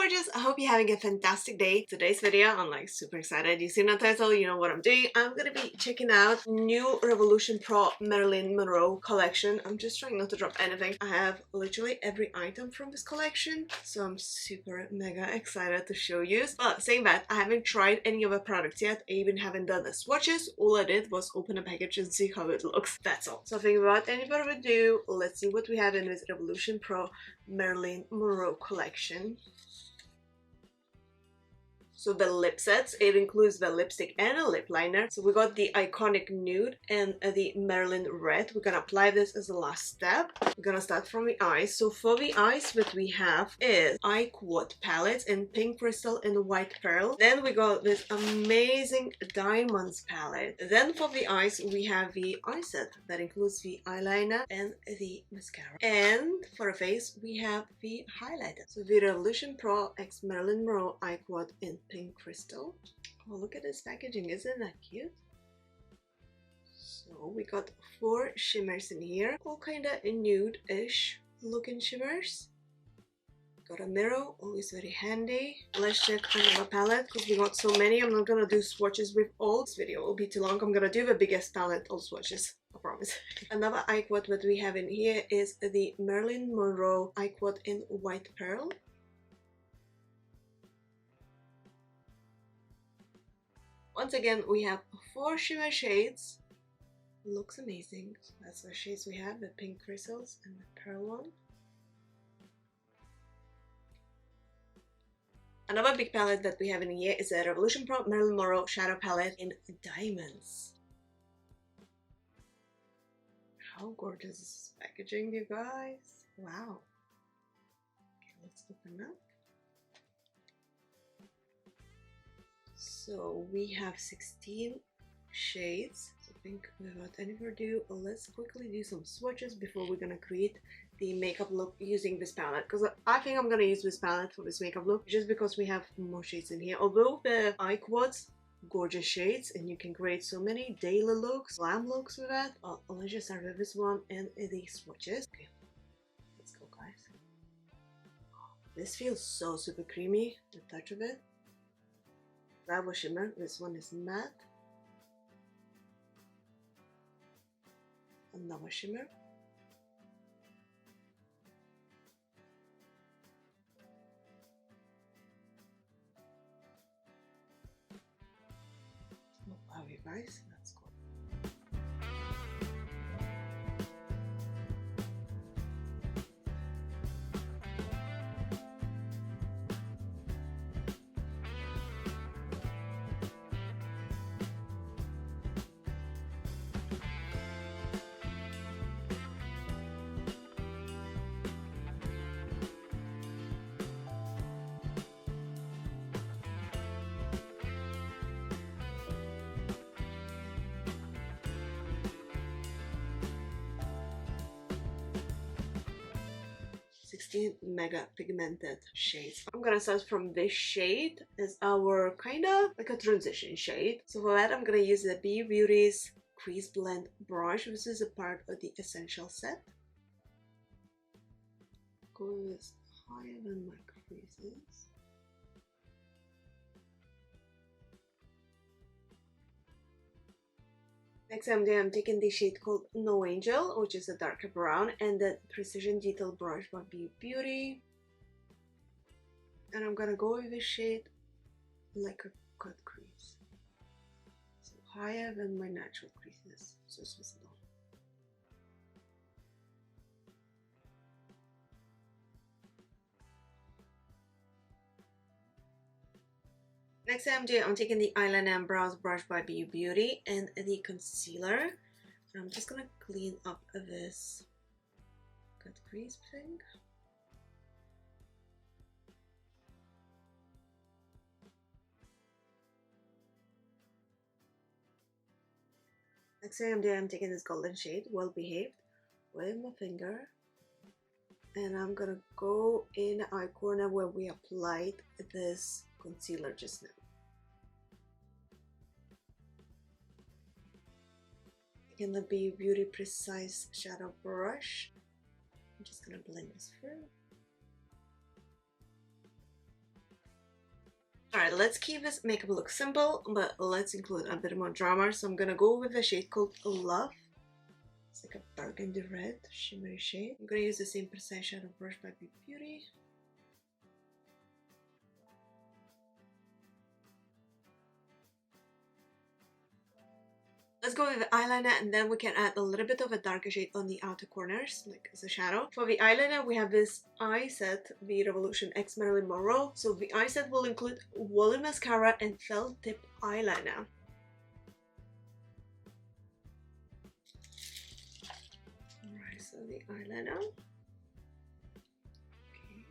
gorgeous, I hope you're having a fantastic day. Today's video, I'm like super excited. You see the title, you know what I'm doing. I'm gonna be checking out new Revolution Pro Marilyn Monroe collection. I'm just trying not to drop anything. I have literally every item from this collection, so I'm super mega excited to show you. But saying that, I haven't tried any of the products yet. I even haven't done the swatches. All I did was open a package and see how it looks. That's all. So without any further ado, let's see what we have in this Revolution Pro Marilyn Monroe collection. So the lip sets, it includes the lipstick and a lip liner. So we got the iconic nude and the Marilyn red. We're gonna apply this as the last step. We're gonna start from the eyes. So for the eyes, what we have is Eye Quad palette in pink crystal and white pearl. Then we got this amazing diamonds palette. Then for the eyes, we have the eye set that includes the eyeliner and the mascara. And for the face, we have the highlighter. So the Revolution Pro X Marilyn Monroe Eye Quad in pink crystal. Oh, look at this packaging, isn't that cute? So we got 4 shimmers in here, all kind of nude-ish looking shimmers. Got a mirror, always very handy. Let's check another palette because we got so many. I'm not gonna do swatches with all. This video will be too long. I'm gonna do the biggest palette of swatches, I promise. Another eye quad that we have in here is the Marilyn Monroe Eye Quad in white pearl. Once again, we have 4 shimmer shades. Looks amazing. That's the shades we have, the pink crystals and the pearl one. Another big palette that we have in here is a Revolution Pro Marilyn Monroe Shadow Palette in diamonds. How gorgeous is this packaging, you guys? Wow. Okay, let's open up. So we have 16 shades. So I think without any further ado, let's quickly do some swatches before we're gonna create the makeup look using this palette, because I think I'm gonna use this palette for this makeup look just because we have more shades in here. Although the eye quads, gorgeous shades, and you can create so many daily looks, glam looks with that. Let's just start with this one and the swatches. Okay, let's go, guys. This feels so super creamy, the touch of it. That was shimmer. This one is matte. Another shimmer. Oh, wow, you guys, that's cool. Mega pigmented shades. I'm gonna start from this shade as our kind of like a transition shade. So for that, I'm gonna use the Be Beauty's Crease Blend brush. This is a part of the essential set. Go this higher than my creases. Next, I'm taking the shade called No Angel, which is a darker brown, and the Precision Detail brush by Be Beauty. And I'm gonna go with this shade like a cut crease. So higher than my natural creases, so it's visible. Next I'm taking the eyeliner and brows brush by Be Beauty and the concealer. And I'm just gonna clean up this cut crease thing. Next I'm taking this golden shade, Well Behaved, with my finger. And I'm gonna go in the eye corner where we applied this concealer just now. Taking the Be Beauty Precise Shadow Brush, I'm just gonna blend this through. Alright, let's keep this makeup look simple, but let's include a bit more drama. So I'm gonna go with a shade called Love. It's like a burgundy red, shimmery shade. I'm gonna use the same precise shadow brush by Be Beauty. Let's go with the eyeliner, and then we can add a little bit of a darker shade on the outer corners, like as a shadow. For the eyeliner, we have this eye set, the Revolution X Marilyn Monroe. So the eye set will include volume mascara and felt tip eyeliner. Alright, so the eyeliner. Okay.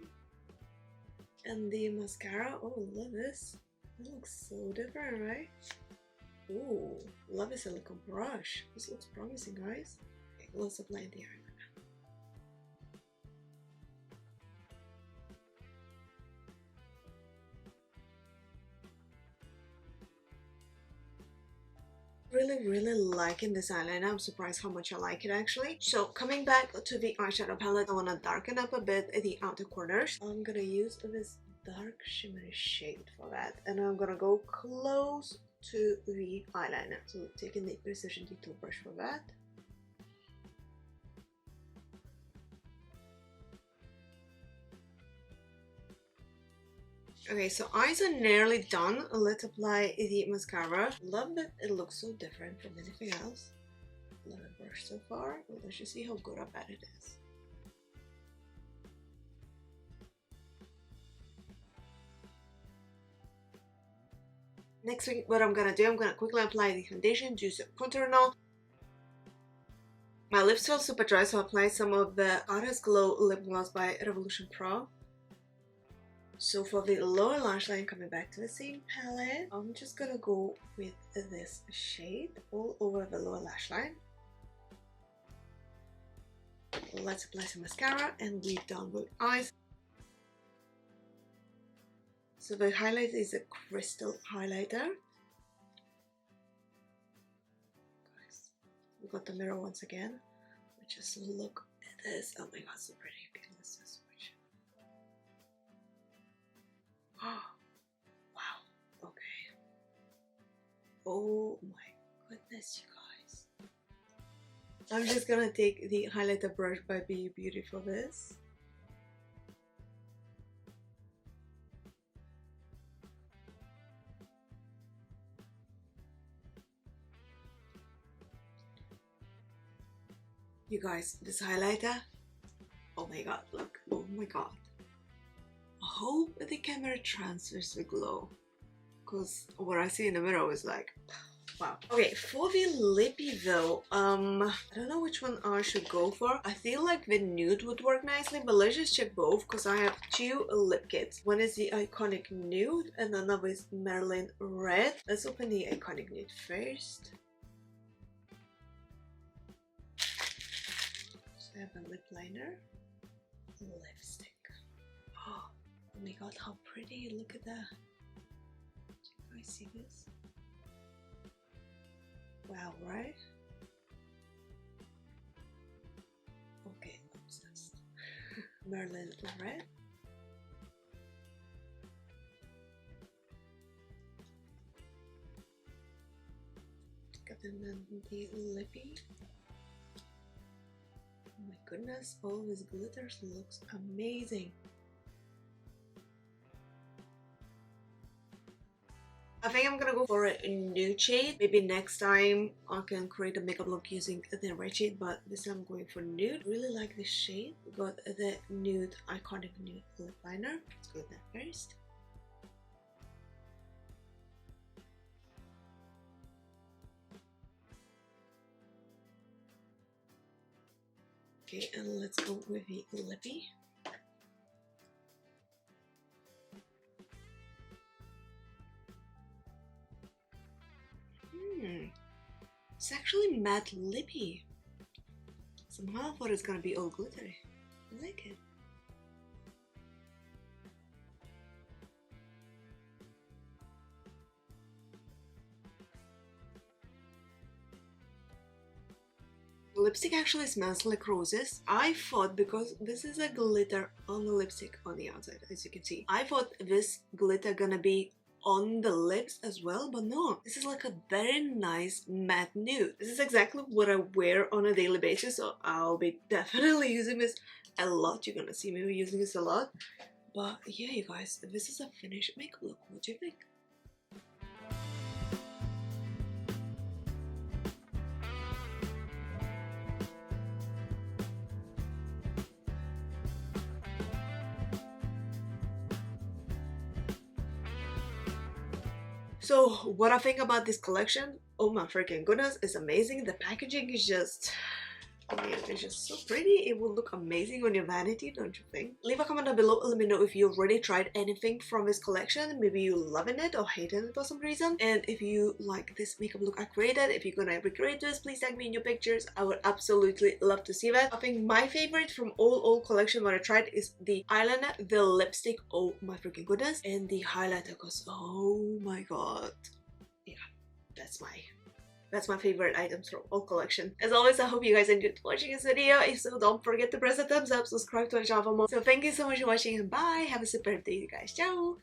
And the mascara. Oh, love this. It looks so different, right? Ooh, love a silicone brush. This looks promising, guys. Okay, let's apply the eyeliner. Really liking this eyeliner. I'm surprised how much I like it actually. So coming back to the eyeshadow palette, I want to darken up a bit the outer corners. I'm gonna use this dark shimmery shade for that, and I'm gonna go close to the eyeliner. So taking the precision detail brush for that. Okay, so eyes are nearly done. Let's apply the mascara. Love that it looks so different from anything else. Love the brush so far. Let's just see how good or bad it is. Next, what I'm gonna do, I'm gonna quickly apply the foundation, use a contour and all. My lips feel super dry, so I apply some of the Artist Glow Lip Gloss by Revolution Pro. So for the lower lash line, coming back to the same palette, I'm just gonna go with this shade all over the lower lash line. Let's apply some mascara, and we're done with eyes. So the highlight is a crystal highlighter. Guys, we got the mirror once again. Just look at this. Oh my god, so pretty. Okay, let's just switch. Oh, wow. Okay. Oh my goodness, you guys. I'm just gonna take the highlighter brush by Be Beauty for this. You guys, this highlighter, oh my god, look, oh my god. I hope the camera transfers the glow, because what I see in the mirror is like, wow. Okay, for the lippy though, I don't know which one I should go for. I feel like the nude would work nicely, but let's just check both, because I have two lip kits. One is the Iconic Nude, and another is Marilyn Red. Let's open the Iconic Nude first. I have a lip liner, lipstick. Oh my god, how pretty! Look at that. Do you guys see this? Wow, right? Okay, obsessed. Marilyn Red. Got the lippy. Oh my goodness, all of this glitters looks amazing. I think I'm gonna go for a nude shade. Maybe next time I can create a makeup look using the red shade, but this time I'm going for nude. Really like this shade. We got the nude, Iconic Nude lip liner. Let's go with that first. Okay, and let's go with the lippy. It's actually matte lippy. Somehow I thought it's gonna be all glittery. I like it. The lipstick actually smells like roses. I thought, because this is a glitter on the lipstick on the outside, as you can see, I thought this glitter gonna be on the lips as well, but no, this is like a very nice matte nude. This is exactly what I wear on a daily basis, so I'll be definitely using this a lot. You're gonna see me using this a lot. But yeah, you guys, this is a finished makeup look. What do you think? So what I think about this collection, oh my freaking goodness, it's amazing. The packaging is just, I mean, it's just so pretty. It will look amazing on your vanity, don't you think? Leave a comment down below and let me know if you already tried anything from this collection. Maybe you loving it or hating it for some reason. And if you like this makeup look I created, if you're gonna recreate this, please tag me in your pictures. I would absolutely love to see that. I think my favorite from all collection what I tried is the eyeliner, the lipstick, oh my freaking goodness, and the highlighter, because oh my god, yeah, that's my favorite items from all collection. As always, I hope you guys enjoyed watching this video. If so, don't forget to press the thumbs up, subscribe to the channel for more. So thank you so much for watching and bye. Have a superb day, you guys. Ciao!